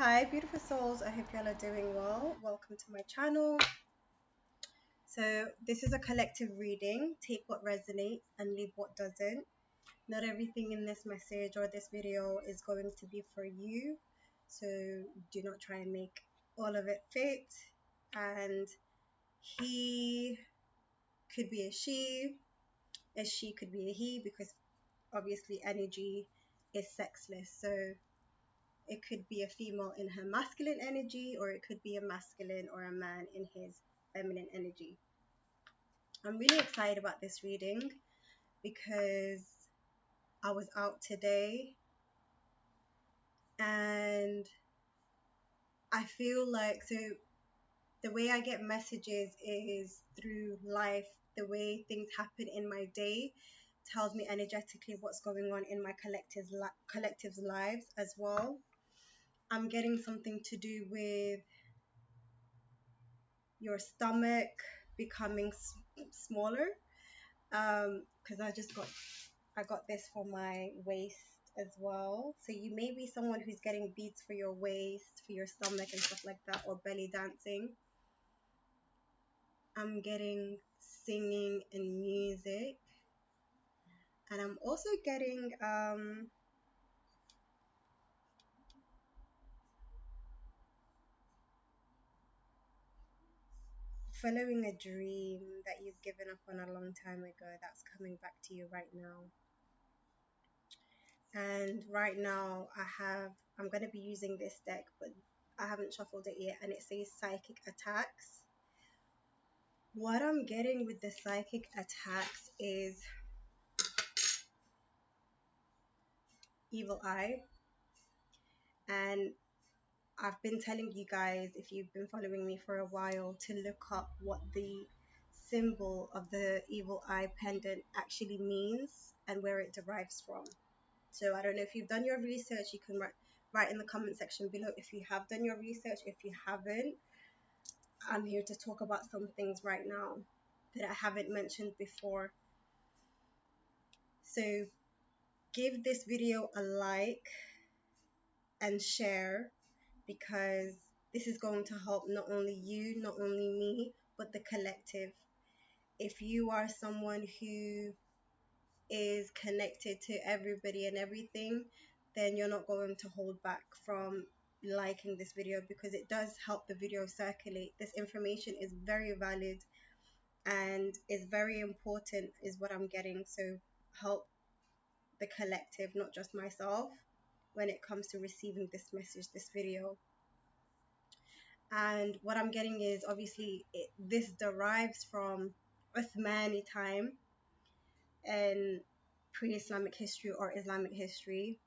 Hi, beautiful souls. I hope y'all are doing well. Welcome to my channel. So, this is a collective reading. Take what resonates and leave what doesn't. Not everything in this message or this video is going to be for you. So, do not try and make all of it fit. And he could be a she could be a he, because obviously energy is sexless. So, it could be a female in her masculine energy, or it could be a masculine or a man in his feminine energy. I'm really excited about this reading because I was out today and I feel like, so the way I get messages is through life. The way things happen in my day tells me energetically what's going on in my collective's lives as well. I'm getting something to do with your stomach becoming smaller, because I got this for my waist as well. So you may be someone who's getting beads for your waist, for your stomach and stuff like that, or belly dancing. I'm getting singing and music, and I'm also getting following a dream that you've given up on a long time ago that's coming back to you right now. And right now I'm going to be using this deck, but I haven't shuffled it yet, and it says psychic attacks. What I'm getting with the psychic attacks is evil eye. And I've been telling you guys, if you've been following me for a while, to look up what the symbol of the evil eye pendant actually means and where it derives from. So I don't know if you've done your research. You can write in the comment section below if you have done your research. If you haven't, I'm here to talk about some things right now that I haven't mentioned before. So give this video a like and share, because this is going to help not only you, not only me, but the collective. If you are someone who is connected to everybody and everything, then you're not going to hold back from liking this video, because it does help the video circulate. This information is very valid and is very important, is what I'm getting. So help the collective, not just myself, when it comes to receiving this message, this video. And what I'm getting is, obviously this derives from Uthmani time and pre-Islamic history or Islamic history.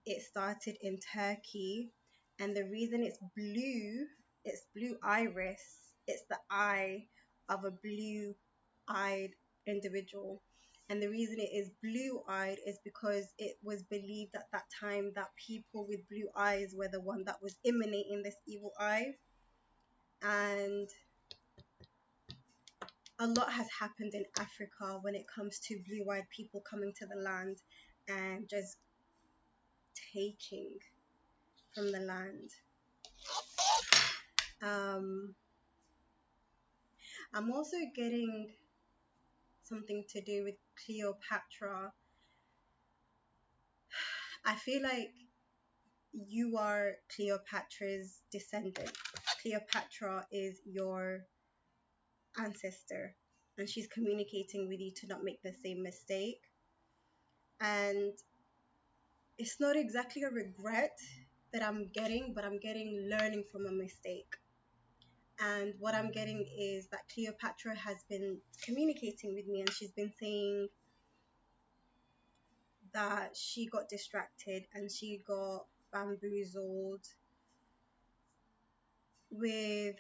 It started in Turkey, and the reason it's blue iris, it's the eye of a blue-eyed individual. And the reason it is blue-eyed is because it was believed at that time that people with blue eyes were the one that was emanating this evil eye. And a lot has happened in Africa when it comes to blue-eyed people coming to the land and just taking from the land. I'm also getting something to do with Cleopatra. I feel like you are Cleopatra's descendant. Cleopatra is your ancestor, and she's communicating with you to not make the same mistake. And it's not exactly a regret that I'm getting, but I'm getting learning from a mistake. And what I'm getting is that Cleopatra has been communicating with me, and she's been saying that she got distracted and she got bamboozled with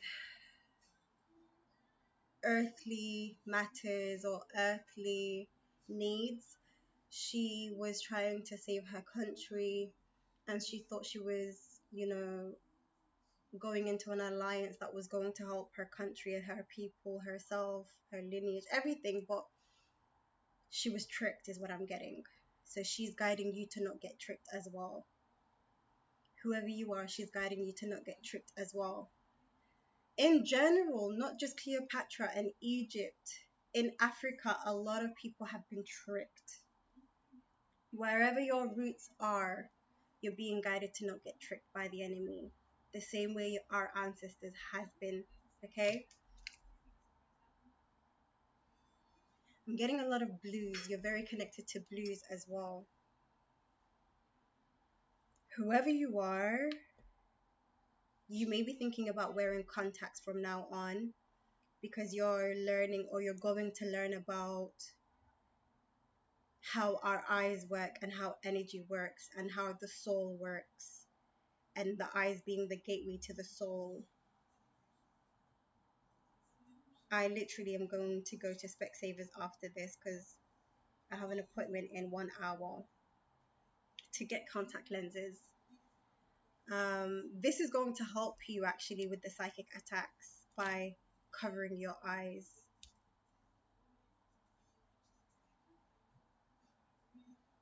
earthly matters or earthly needs. She was trying to save her country, and she thought she was, going into an alliance that was going to help her country and her people, herself, her lineage, everything. But she was tricked, is what I'm getting. So she's guiding you to not get tricked as well. whoever you are, she's guiding you to not get tricked as well. In general, not just Cleopatra and Egypt. In Africa, a lot of people have been tricked. Wherever your roots are, you're being guided to not get tricked by the enemy. The same way our ancestors has been. Okay? I'm getting a lot of blues. You're very connected to blues as well. Whoever you are, you may be thinking about wearing contacts from now on because you're learning or you're going to learn about how our eyes work and how energy works and how the soul works, and the eyes being the gateway to the soul. I literally am going to go to Specsavers after this because I have an appointment in 1 hour to get contact lenses. This is going to help you actually with the psychic attacks by covering your eyes.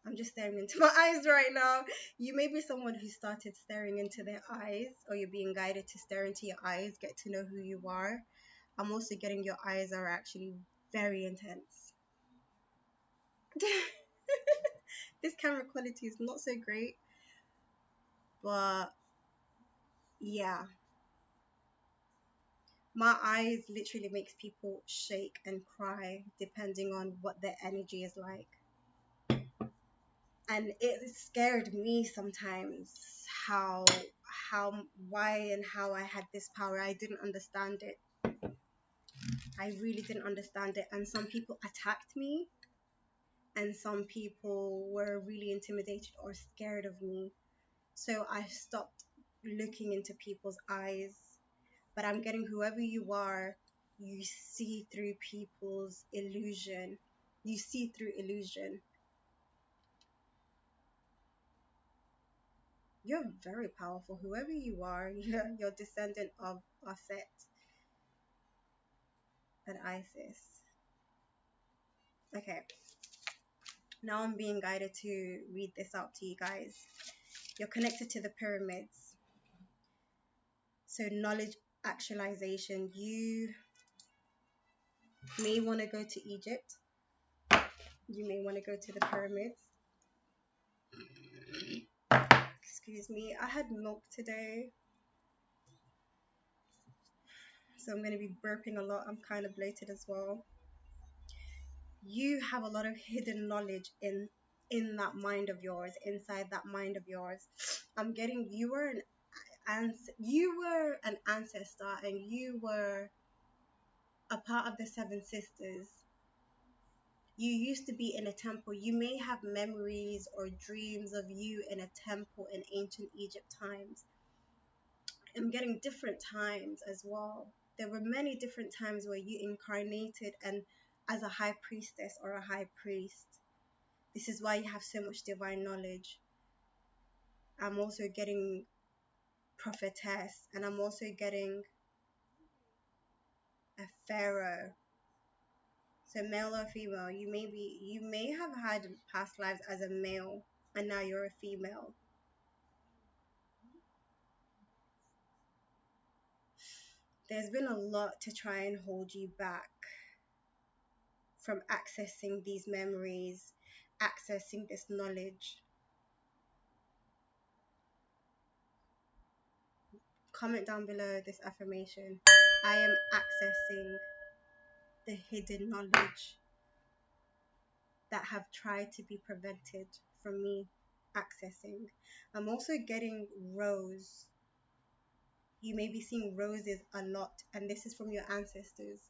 I'm just staring into my eyes right now. You may be someone who started staring into their eyes, or you're being guided to stare into your eyes, get to know who you are. I'm also getting your eyes are actually very intense. This camera quality is not so great, but yeah. My eyes literally makes people shake and cry depending on what their energy is like. And it scared me sometimes how why and how I had this power. I didn't understand it. I really didn't understand it, and some people attacked me, and some people were really intimidated or scared of me. So I stopped looking into people's eyes. But I'm getting whoever you are, you see through people's illusion. You see through illusion. You're very powerful. Whoever you are, you're descendant of Aset and Isis. Okay, now I'm being guided to read this out to you guys. You're connected to the pyramids. So knowledge actualization. You may want to go to Egypt. You may want to go to the pyramids. Excuse me. I had milk today, so I'm going to be burping a lot. I'm kind of bloated as well. You have a lot of hidden knowledge in that mind of yours, inside that mind of yours. I'm getting you were an ancestor, and you were a part of the seven sisters. You used to be in a temple. You may have memories or dreams of you in a temple in ancient Egypt times. I'm getting different times as well. There were many different times where you incarnated and as a high priestess or a high priest. This is why you have so much divine knowledge. I'm also getting prophetess, and I'm also getting a pharaoh. So male or female, you may have had past lives as a male and now you're a female. There's been a lot to try and hold you back from accessing these memories, accessing this knowledge. Comment down below this affirmation. I am accessing the hidden knowledge that have tried to be prevented from me accessing. I'm also getting rose. You may be seeing roses a lot, and this is from your ancestors.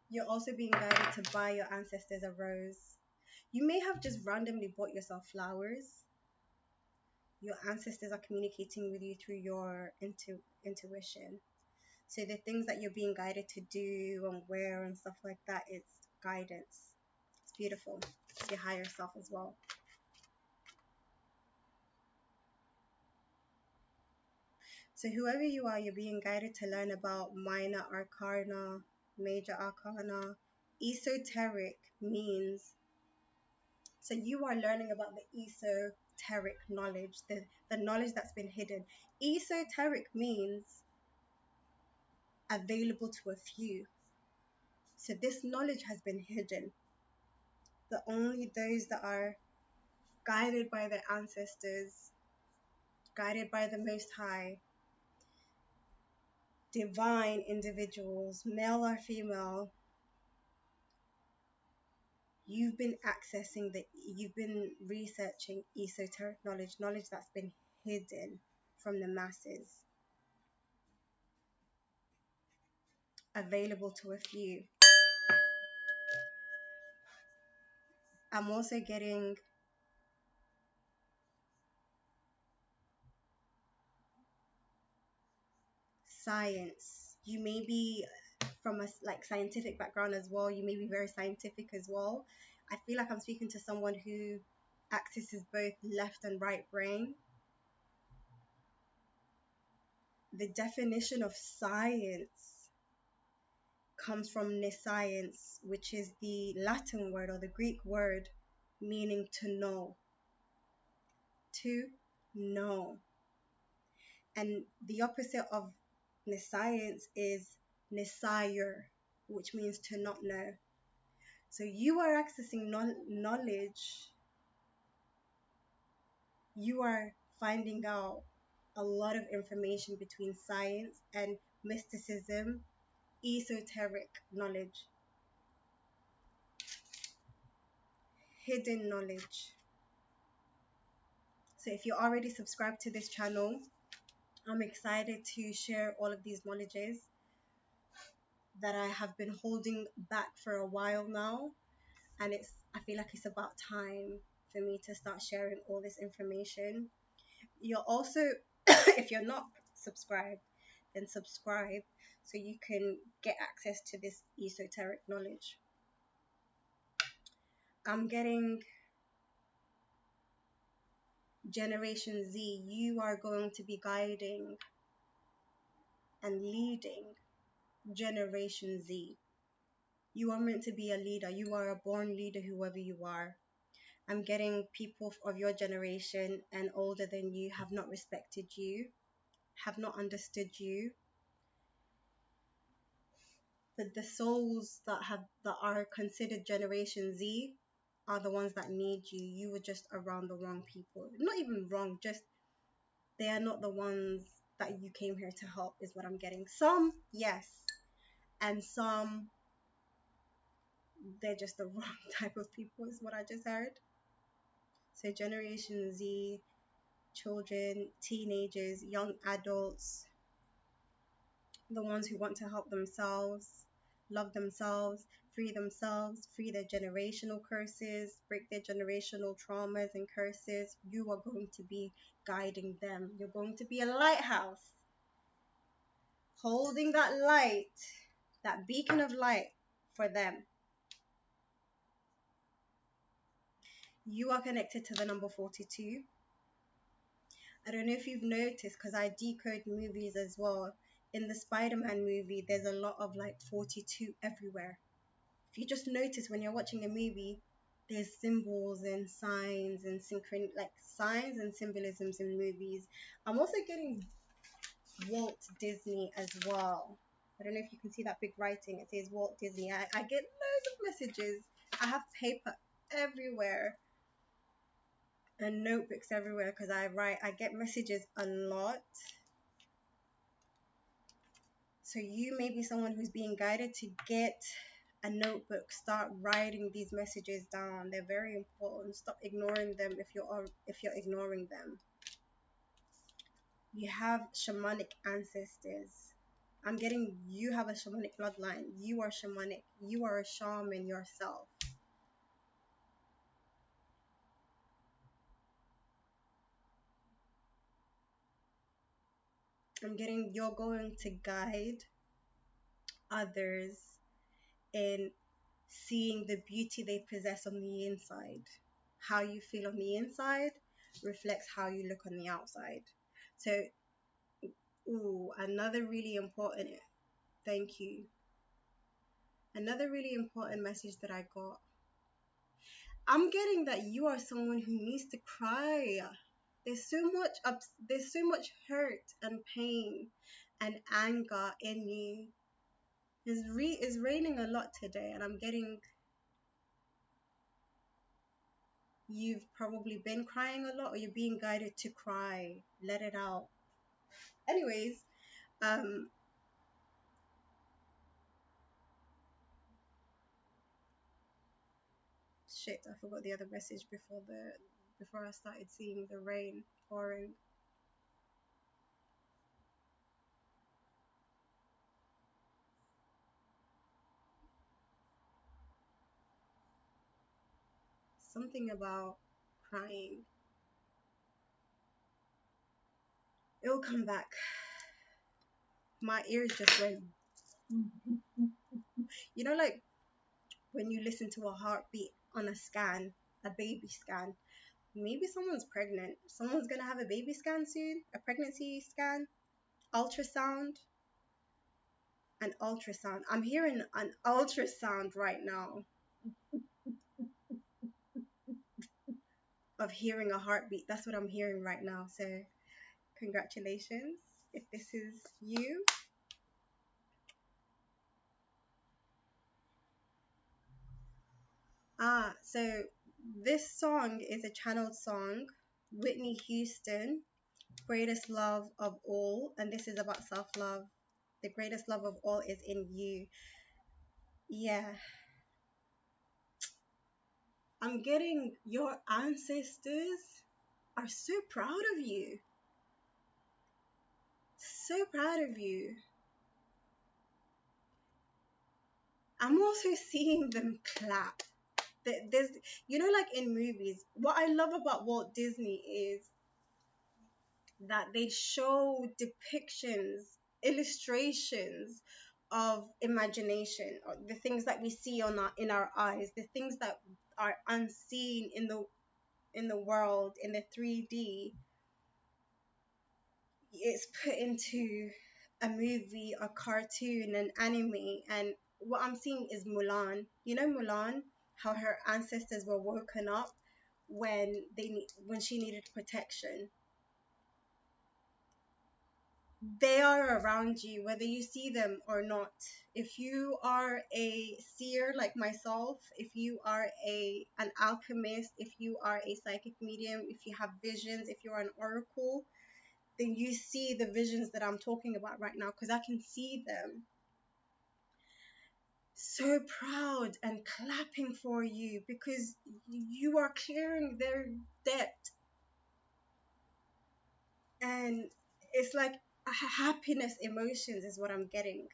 You're also being guided to buy your ancestors a rose. You may have just randomly bought yourself flowers. Your ancestors are communicating with you through your intuition. So the things that you're being guided to do and wear and stuff like that, it's guidance. It's beautiful. It's your higher self as well. So whoever you are, you're being guided to learn about minor arcana, major arcana. Esoteric means, so you are learning about the esoteric knowledge, the knowledge that's been hidden. Esoteric means available to a few. So this knowledge has been hidden. The only those that are guided by their ancestors, guided by the Most High, divine individuals, male or female, you've been researching esoteric knowledge that's been hidden from the masses, available to a few. I'm also getting science. You may be from a like scientific background as well. You may be very scientific as well. I feel like I'm speaking to someone who accesses both left and right brain. The definition of science comes from nescience, which is the Latin word or the Greek word meaning to know. To know. And the opposite of nescience is nesire, which means to not know. So you are accessing knowledge. You are finding out a lot of information between science and mysticism, esoteric knowledge, hidden knowledge. So if you're already subscribed to this channel, I'm excited to share all of these knowledges that I have been holding back for a while now. And I feel like it's about time for me to start sharing all this information. You're also, if you're not subscribed, then subscribe so you can get access to this esoteric knowledge. I'm getting Generation Z. You are going to be guiding and leading Generation Z. You are meant to be a leader. You are a born leader, whoever you are. I'm getting people of your generation and older than you have not respected you, have not understood you. But the souls that are considered Generation Z are the ones that need you. You were just around the wrong people. Not even wrong, just they are not the ones that you came here to help, is what I'm getting. Some, yes, and some, they're just the wrong type of people, is what I just heard. So Generation Z, children, teenagers, young adults, the ones who want to help themselves, love themselves, free their generational curses, break their generational traumas and curses. You are going to be guiding them. You're going to be a lighthouse, holding that light, that beacon of light for them. You are connected to the number 42. I don't know if you've noticed, because I decode movies as well. In the Spider-Man movie, there's a lot of like 42 everywhere. If you just notice when you're watching a movie, there's symbols and signs and like signs and symbolisms in movies. I'm also getting Walt Disney as well. I don't know if you can see that big writing. It says Walt Disney. I get loads of messages. I have paper everywhere and notebooks everywhere because I write. I get messages a lot. So you may be someone who's being guided to get a notebook, start writing these messages down. They're very important. Stop ignoring them if you're ignoring them. You have shamanic ancestors. I'm getting you have a shamanic bloodline. You are shamanic. You are a shaman yourself. I'm getting you're going to guide others in seeing the beauty they possess on the inside. How you feel on the inside reflects how you look on the outside. So, another really important, thank you. Another really important message that I got. I'm getting that you are someone who needs to cry. There's so much hurt and pain and anger in you. It's raining a lot today, and I'm getting you've probably been crying a lot, or you're being guided to cry. Let it out. Anyways, um, shit, I forgot the other message before I started seeing the rain pouring. Something about crying. It'll come back. My ears just went. You know, like when you listen to a heartbeat on a scan, a baby scan. Maybe someone's pregnant. Someone's gonna have a baby scan soon, a pregnancy scan, ultrasound, an ultrasound. I'm hearing an ultrasound right now of hearing a heartbeat. That's what I'm hearing right now. So, congratulations if this is you. So this song is a channeled song. Whitney Houston, Greatest Love of All, and this is about self love. The greatest love of all is in you. Yeah, I'm getting your ancestors are so proud of you. So proud of you. I'm also seeing them clap. There's, like in movies, what I love about Walt Disney is that they show depictions, illustrations of imagination, or the things that we see in our eyes, the things that are unseen in the world, in the 3D. It's put into a movie, a cartoon, an anime, and what I'm seeing is Mulan. You know Mulan, how her ancestors were woken up when she needed protection. They are around you, whether you see them or not. If you are a seer like myself, if you are an alchemist, if you are a psychic medium, if you have visions, if you're an oracle, then you see the visions that I'm talking about right now, because I can see them. So proud and clapping for you because you are clearing their debt, and it's like happiness emotions is what I'm getting.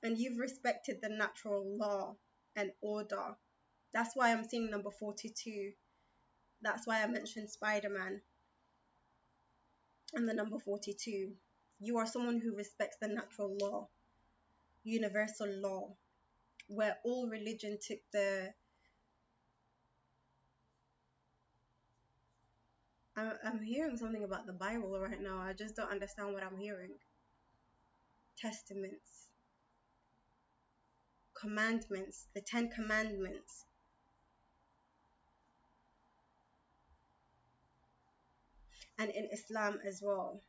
And you've respected the natural law and order. That's why I'm seeing number 42. That's why I mentioned Spider-Man and the number 42. You are someone who respects the natural law, universal law, where all religion took the. I'm hearing something about the Bible right now. I just don't understand what I'm hearing. Testaments, commandments, the 10 commandments, and in Islam as well.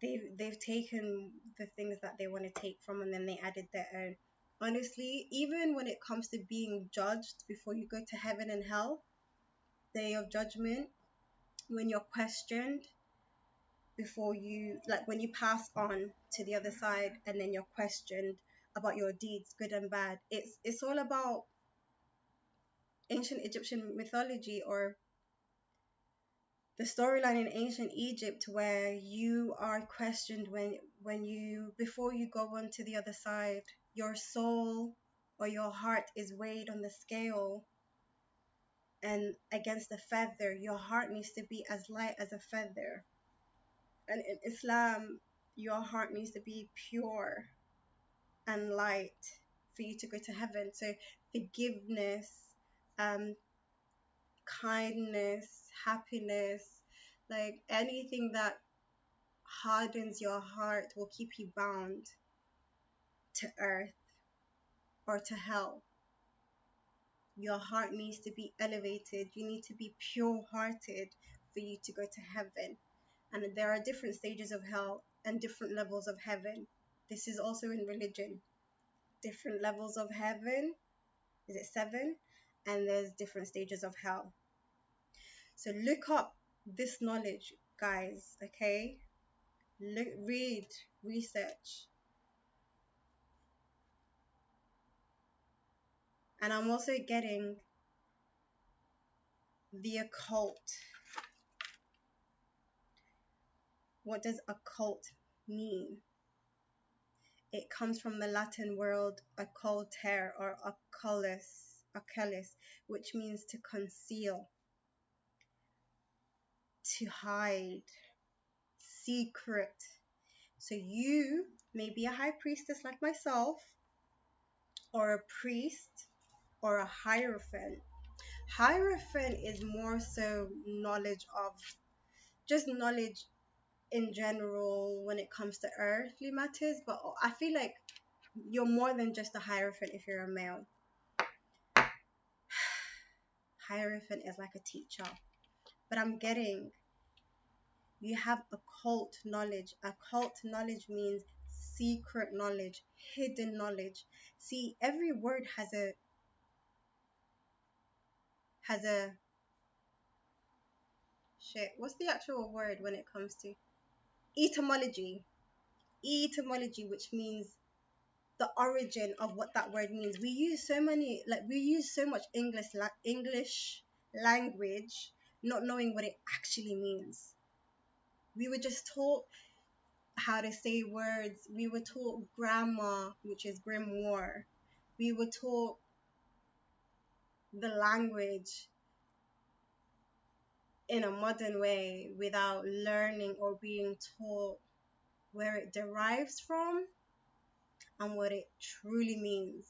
They've taken the things that they want to take from, and then they added their own. Honestly, even when it comes to being judged before you go to heaven and hell, day of judgment, when you're questioned before you, like when you pass on to the other side and then you're questioned about your deeds, good and bad. It's all about ancient Egyptian mythology, or the storyline in ancient Egypt, where you are questioned when you before you go on to the other side, your soul or your heart is weighed on the scale, and against a feather, your heart needs to be as light as a feather. And in Islam, your heart needs to be pure and light for you to go to heaven. So forgiveness, um, kindness, happiness, like anything that hardens your heart will keep you bound to earth or to hell. Your heart needs to be elevated. You need to be pure hearted for you to go to heaven. And there are different stages of hell and different levels of heaven. This is also in religion. Different levels of heaven. Is it 7? And there's different stages of hell. So look up this knowledge, guys, okay? Read, research. And I'm also getting the occult. What does occult mean? It comes from the Latin word occultere or occulus, which means to conceal, to hide, secret. So you may be a high priestess like myself, or a priest, or a hierophant. Hierophant is more so knowledge of, just knowledge in general when it comes to earthly matters, but I feel like you're more than just a hierophant if you're a male. Hierophant is like a teacher, but I'm getting you have occult knowledge. Occult knowledge means secret knowledge, hidden knowledge. See, every word has a shit. What's the actual word when it comes to etymology? Etymology, which means the origin of what that word means. We use so much English language, not knowing what it actually means. We were just taught how to say words. We were taught grammar, which is grimoire. We were taught the language in a modern way without learning or being taught where it derives from and what it truly means.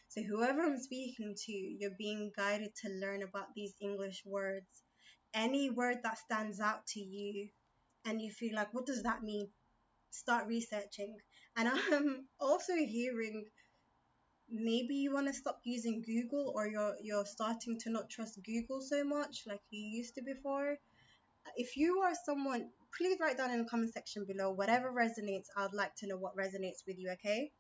So whoever I'm speaking to, you're being guided to learn about these English words. Any word that stands out to you and you feel like, what does that mean? Start researching. And I'm also hearing maybe you want to stop using Google, or you're starting to not trust Google so much like you used to before. If you are someone, please write down in the comment section below whatever resonates. I'd like to know what resonates with you, okay?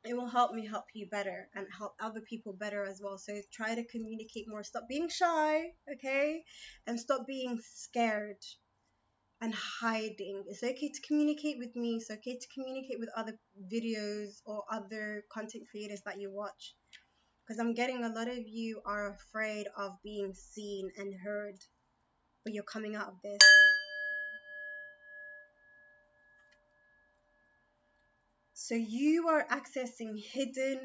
It will help me help you better and help other people better as well. So try to communicate more. Stop being shy, okay? And stop being scared and hiding. It's okay to communicate with me. It's okay to communicate with other videos or other content creators that you watch. Because I'm getting a lot of you are afraid of being seen and heard, but you're coming out of this. So you are accessing hidden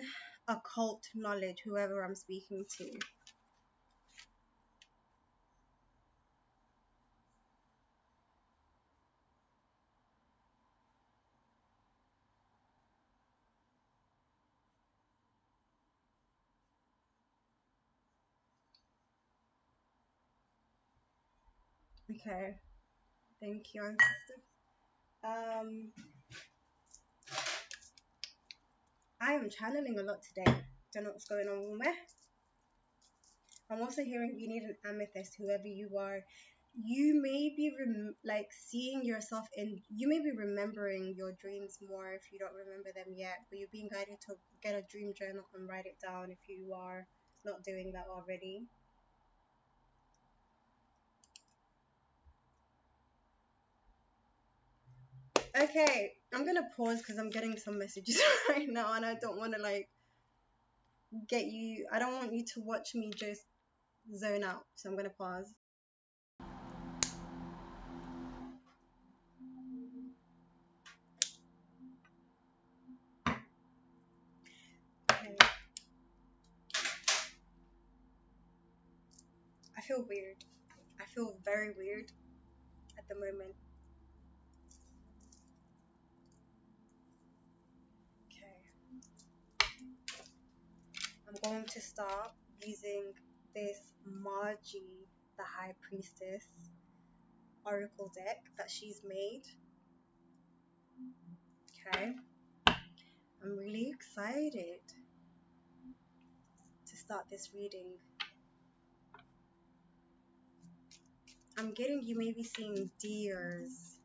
occult knowledge, whoever I'm speaking to. Okay, thank you, Ancestor. I am channeling a lot today. Don't know what's going on with me. I'm also hearing you need an amethyst, whoever you are. You may be seeing yourself in, you may be remembering your dreams more if you don't remember them yet, but you're being guided to get a dream journal and write it down if you are not doing that already. Okay, I'm gonna pause because I'm getting some messages right now and I don't want to I don't want you to watch me just zone out, so I'm gonna pause. Okay. I feel weird. I feel very weird at the moment. Okay. I'm going to start using this Margie, the High Priestess Oracle deck that she's made. Okay. I'm really excited to start this reading. I'm getting you may be seeing deers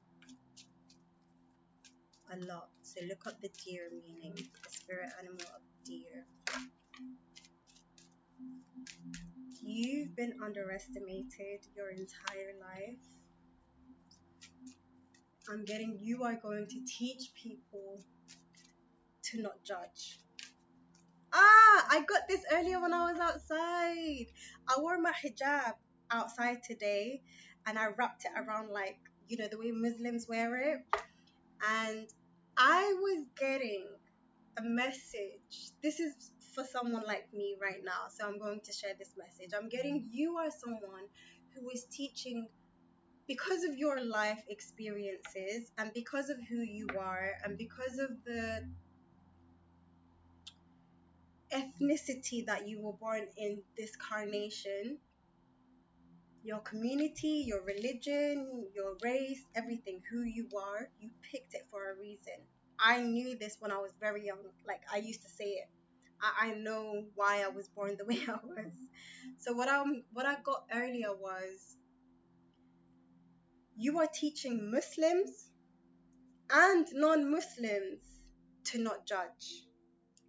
a lot. So look up the deer meaning, the spirit animal of deer. You've been underestimated your entire life. I'm getting you are going to teach people to not judge. I got this earlier when I was outside. I wore my hijab outside today and I wrapped it around like, the way Muslims wear it. And I was getting a message. This is for someone like me right now. So I'm going to share this message. I'm getting you are someone who is teaching because of your life experiences and because of who you are and because of the ethnicity that you were born in this carnation, your community, your religion, your race, everything, who you are, you picked it for a reason. I knew this when I was very young. Like I used to say it. I know why I was born the way I was. So what I got earlier was you are teaching Muslims and non-Muslims to not judge.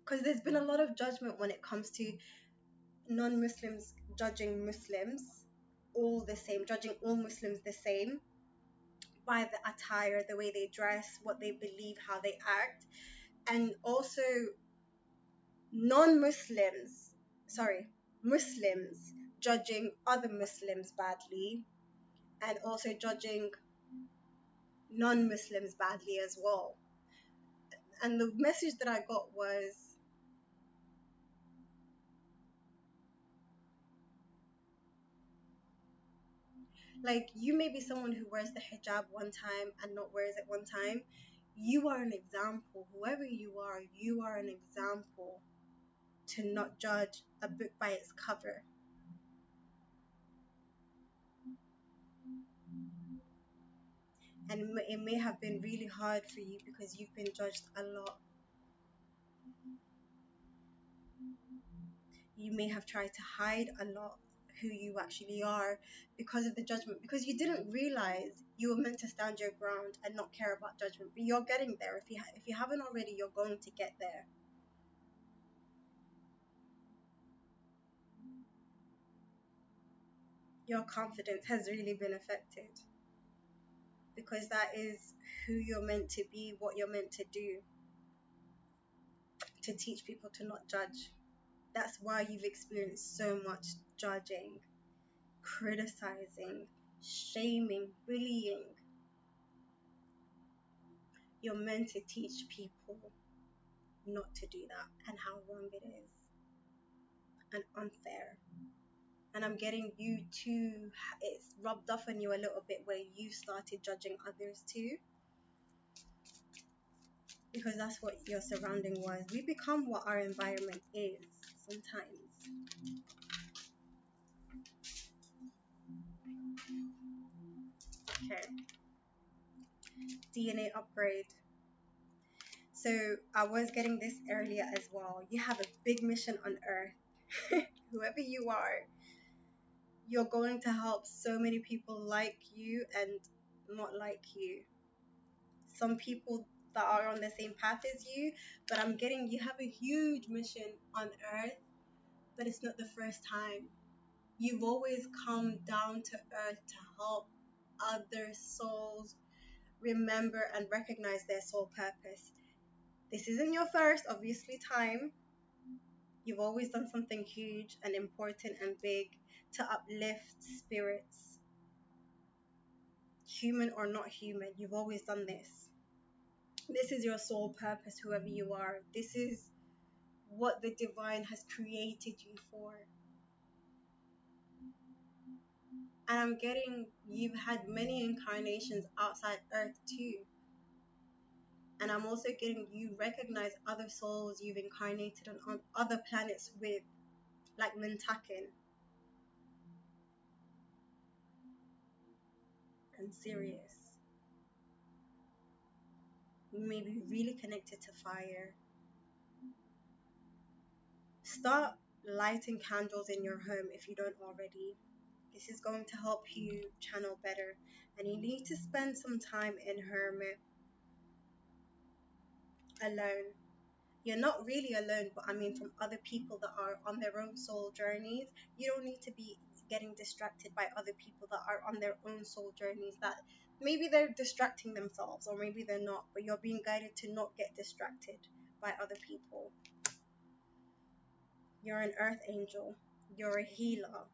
Because there's been a lot of judgment when it comes to non-Muslims judging Muslims all the same, judging all Muslims the same by the attire, the way they dress, what they believe, how they act, and also non-Muslims, sorry, Muslims judging other Muslims badly and also judging non-Muslims badly as well. And the message that I got was, like, you may be someone who wears the hijab one time and not wears it one time. You are an example. Whoever you are an example to not judge a book by its cover. And it may have been really hard for you because you've been judged a lot. You may have tried to hide a lot who you actually are because of the judgment, because you didn't realize you were meant to stand your ground and not care about judgment. But you're getting there. If you haven't already, you're going to get there. Your confidence has really been affected because that is who you're meant to be, what you're meant to do, to teach people to not judge. That's why you've experienced so much judging, criticizing, shaming, bullying. You're meant to teach people not to do that and how wrong it is and unfair. And I'm getting you to, it's rubbed off on you a little bit where you started judging others too, because that's what your surrounding was. We become what our environment is sometimes. Okay. DNA upgrade. So I was getting this earlier as well. You have a big mission on earth. Whoever you are, you're going to help so many people like you and not like you. Some people that are on the same path as you, but I'm getting you have a huge mission on earth, but it's not the first time. You've always come down to earth to help other souls remember and recognize their soul purpose. This isn't your first, obviously, time. You've always done something huge and important and big to uplift spirits, human or not human. You've always done this. This is your soul purpose, whoever you are. This is what the divine has created you for. And I'm getting you've had many incarnations outside Earth too. And I'm also getting you recognize other souls you've incarnated on other planets with, like Mintakin and Sirius. You may be really connected to fire. Start lighting candles in your home if you don't already. This is going to help you channel better. And you need to spend some time in hermit alone. You're not really alone, but I mean from other people that are on their own soul journeys. You don't need to be getting distracted by other people that are on their own soul journeys, that maybe they're distracting themselves or maybe they're not, but you're being guided to not get distracted by other people. You're an earth angel. You're a healer.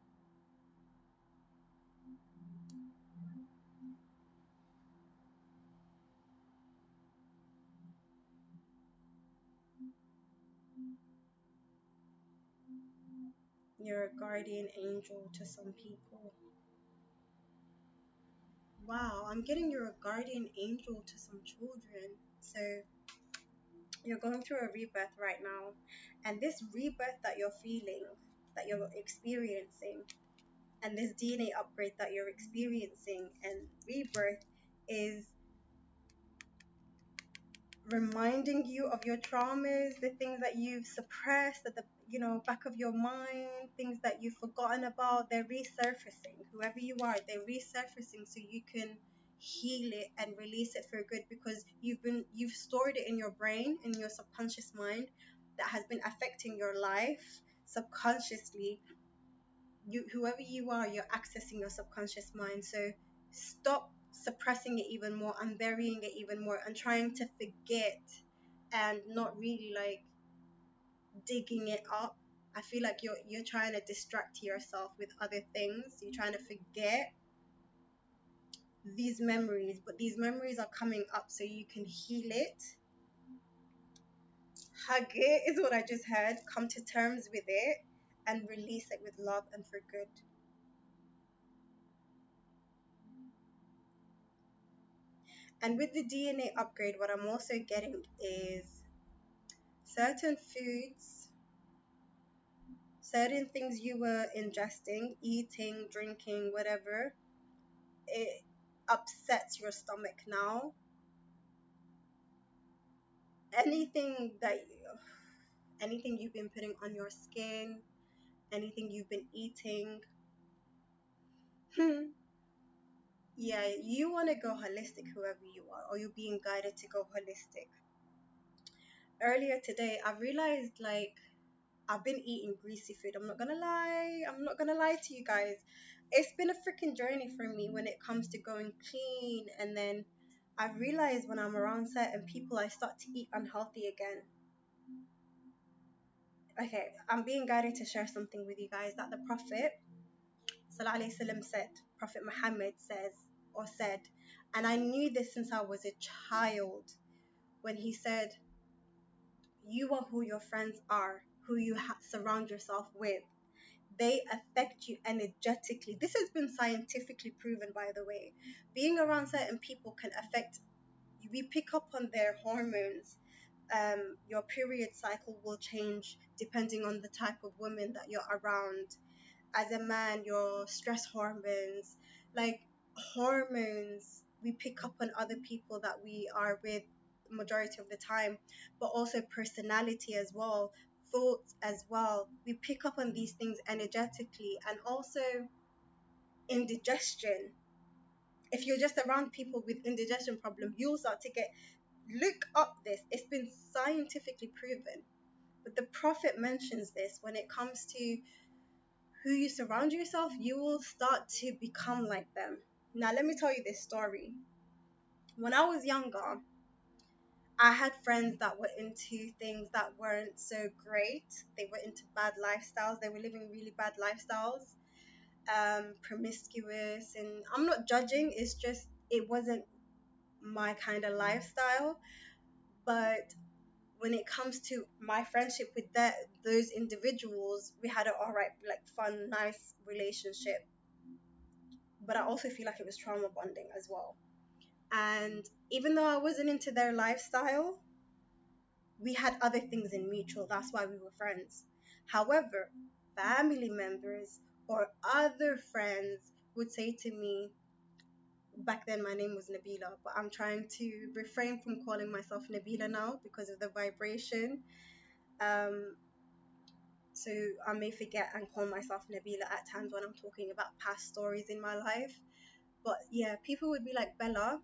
You're a guardian angel to some people. Wow, I'm getting you're a guardian angel to some children. So you're going through a rebirth right now. And this rebirth that you're feeling, that you're experiencing, and this DNA upgrade that you're experiencing and rebirth is reminding you of your traumas, the things that you've suppressed at the back of your mind, things that you've forgotten about. They're resurfacing. Whoever you are, they're resurfacing so you can heal it and release it for good, because you've stored it in your brain, in your subconscious mind, that has been affecting your life subconsciously. Whoever you are, you're accessing your subconscious mind. So stop suppressing it even more and burying it even more and trying to forget and not really like digging it up. I feel like you're trying to distract yourself with other things. You're trying to forget these memories, but these memories are coming up so you can heal it. Hug it is what I just heard. Come to terms with it and release it with love and for good. And with the DNA upgrade, what I'm also getting is certain foods, certain things you were ingesting, eating, drinking, whatever, it upsets your stomach now. Anything that anything you've been putting on your skin, anything you've been eating, yeah, you want to go holistic, whoever you are, or you're being guided to go holistic. Earlier today, I realized like I've been eating greasy food. I'm not gonna lie. I'm not gonna lie to you guys. It's been a freaking journey for me when it comes to going clean. And then I realized when I'm around certain people, I start to eat unhealthy again. Okay, I'm being guided to share something with you guys that the Prophet Sallallahu Alaihi Wasallam said, Prophet Muhammad said, and I knew this since I was a child, when he said, "You are who your friends are, who you surround yourself with. They affect you energetically." This has been scientifically proven, by the way. Being around certain people can affect you. We pick up on their hormones. Your period cycle will change depending on the type of woman that you're around. As a man, your stress hormones, like hormones, we pick up on other people that we are with majority of the time, but also personality as well, thoughts as well. We pick up on these things energetically, and also indigestion. If you're just around people with indigestion problem, you'll start to get, look up this. It's been scientifically proven. But the prophet mentions this when it comes to who you surround yourself, you will start to become like them. Now, let me tell you this story. When I was younger, I had friends that were into things that weren't so great. They were into bad lifestyles. They were living really bad lifestyles, promiscuous. And I'm not judging, it's just, it wasn't my kind of lifestyle. But when it comes to my friendship with those individuals, we had an alright, like fun, nice relationship. But I also feel like it was trauma bonding as well. And even though I wasn't into their lifestyle, we had other things in mutual. That's why we were friends. However, family members or other friends would say to me, back then my name was Nabila, but I'm trying to refrain from calling myself Nabila now because of the vibration. Um, So I may forget and call myself Nabila at times when I'm talking about past stories in my life. But yeah, people would be like, Bella,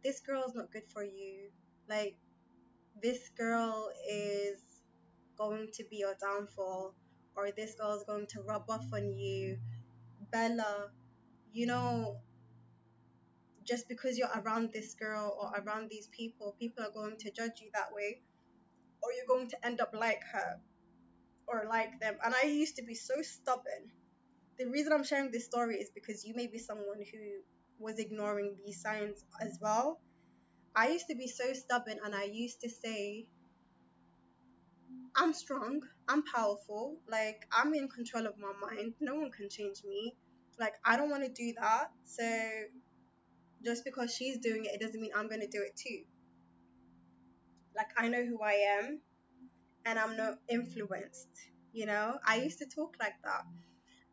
this girl's not good for you. Like, this girl is going to be your downfall, or this girl is going to rub off on you. Bella, you know, just because you're around this girl or around these people, people are going to judge you that way, or you're going to end up like her or like them. And I used to be so stubborn. The reason I'm sharing this story is because you may be someone who was ignoring these signs as well. I used to be so stubborn and I used to say, I'm strong, I'm powerful, like I'm in control of my mind, no one can change me. Like, I don't want to do that. So just because she's doing it, it doesn't mean I'm going to do it too. Like, I know who I am and I'm not influenced. I used to talk like that.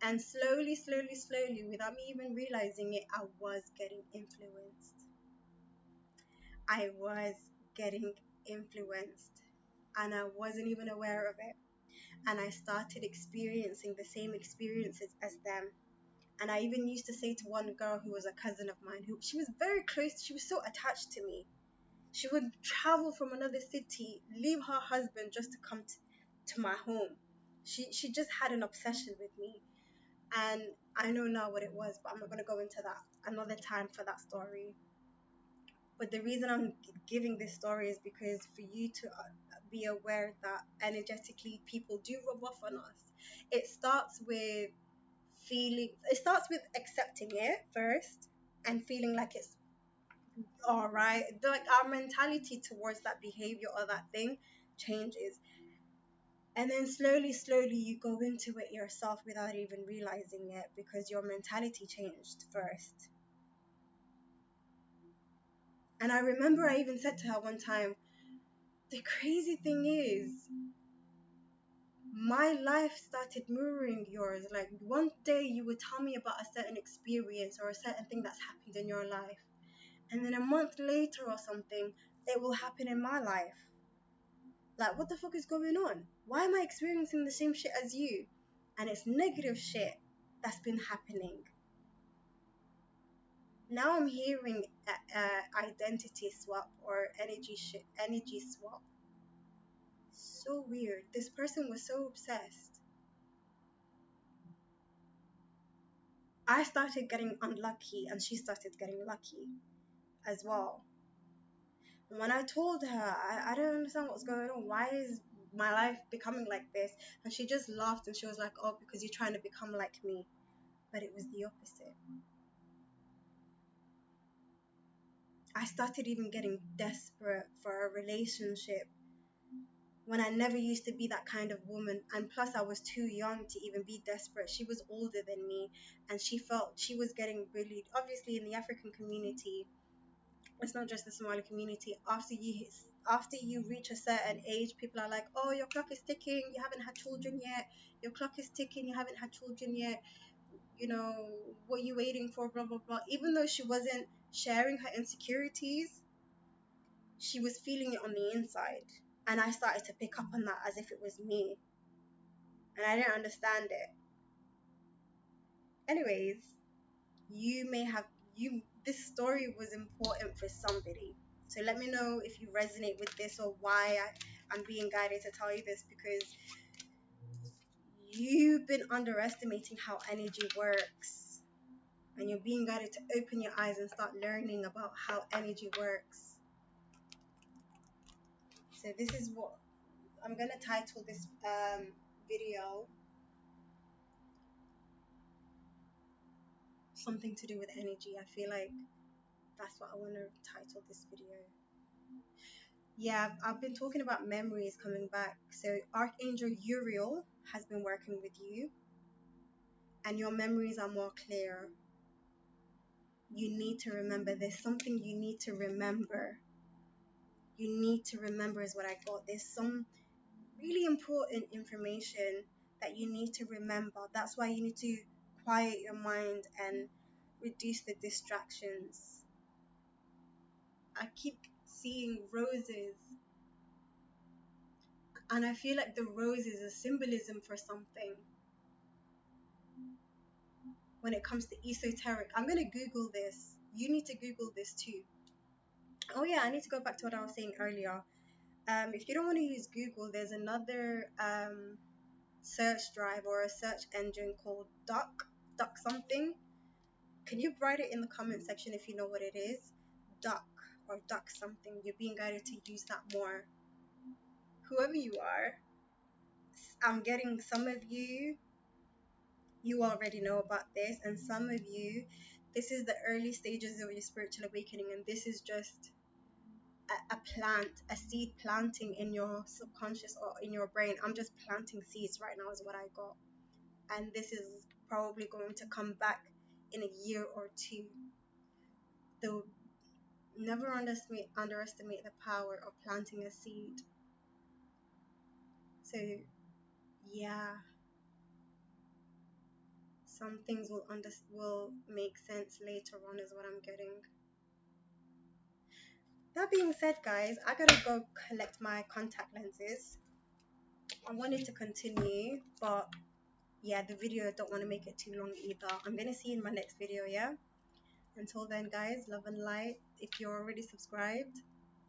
And slowly, slowly, slowly, without me even realizing it, I was getting influenced. I was getting influenced. And I wasn't even aware of it. And I started experiencing the same experiences as them. And I even used to say to one girl who was a cousin of mine, who she was very close, she was so attached to me. She would travel from another city, leave her husband just to come to my home. She just had an obsession with me. And I know now what it was, but I'm not going to go into that another time for that story. But the reason I'm giving this story is because for you to be aware that energetically people do rub off on us. It starts with it starts with accepting it first and feeling like it's all right. Like, our mentality towards that behavior or that thing changes. And then slowly, slowly, you go into it yourself without even realizing it because your mentality changed first. And I remember I even said to her one time, the crazy thing is, my life started mirroring yours. Like, one day you would tell me about a certain experience or a certain thing that's happened in your life. And then a month later or something, it will happen in my life. Like, what the fuck is going on? Why am I experiencing the same shit as you? And it's negative shit that's been happening. Now I'm hearing identity swap or energy swap. So weird. This person was so obsessed. I started getting unlucky and she started getting lucky as well. And when I told her, I don't understand what's going on. Why is my life becoming like this? And she just laughed and she was like, oh, because you're trying to become like me. But it was the opposite. I started even getting desperate for a relationship when I never used to be that kind of woman. And plus, I was too young to even be desperate. She was older than me and she felt she was getting bullied. Obviously, in the African community, it's not just the Somali community. After you reach a certain age, people are like, oh, your clock is ticking, you haven't had children yet. Your clock is ticking, you haven't had children yet. What are you waiting for? Blah blah blah. Even though she wasn't sharing her insecurities, she was feeling it on the inside. And I started to pick up on that as if it was me. And I didn't understand it. Anyways, you may have you this story was important for somebody. So let me know if you resonate with this or why I'm being guided to tell you this, because you've been underestimating how energy works. And you're being guided to open your eyes and start learning about how energy works. So this is what I'm going to title this video, something to do with energy. I feel like that's what I want to title this video. Yeah, I've been talking about memories coming back. So Archangel Uriel has been working with you and your memories are more clear. You need to remember. There's something you need to remember. You need to remember is what I got. There's some really important information that you need to remember. That's why you need to quiet your mind and reduce the distractions. I keep seeing roses. And I feel like the rose is a symbolism for something when it comes to esoteric. I'm going to Google this. You need to Google this too. Oh, yeah, I need to go back to what I was saying earlier. If you don't want to use Google, there's another search drive or a search engine called Duck something. Can you write it in the comment section if you know what it is? Duck or Duck something. You're being guided to use that more. Whoever you are, I'm getting some of you already know about this, and some of you, this is the early stages of your spiritual awakening, and this is just a seed planting in your subconscious or in your brain. I'm just planting seeds right now, is what I got, and this is probably going to come back in a year or two. So never underestimate the power of planting a seed. So yeah, some things will make sense later on, is what I'm getting. That being said, guys, I gotta go collect my contact lenses. I wanted to continue, but yeah, the video, I don't want to make it too long either. I'm gonna see you in my next video, yeah? Until then, guys, love and light. If you're already subscribed,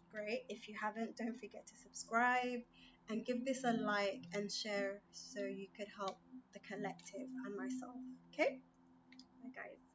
great. If you haven't, don't forget to subscribe and give this a like and share so you could help the collective and myself. Okay? Bye, guys.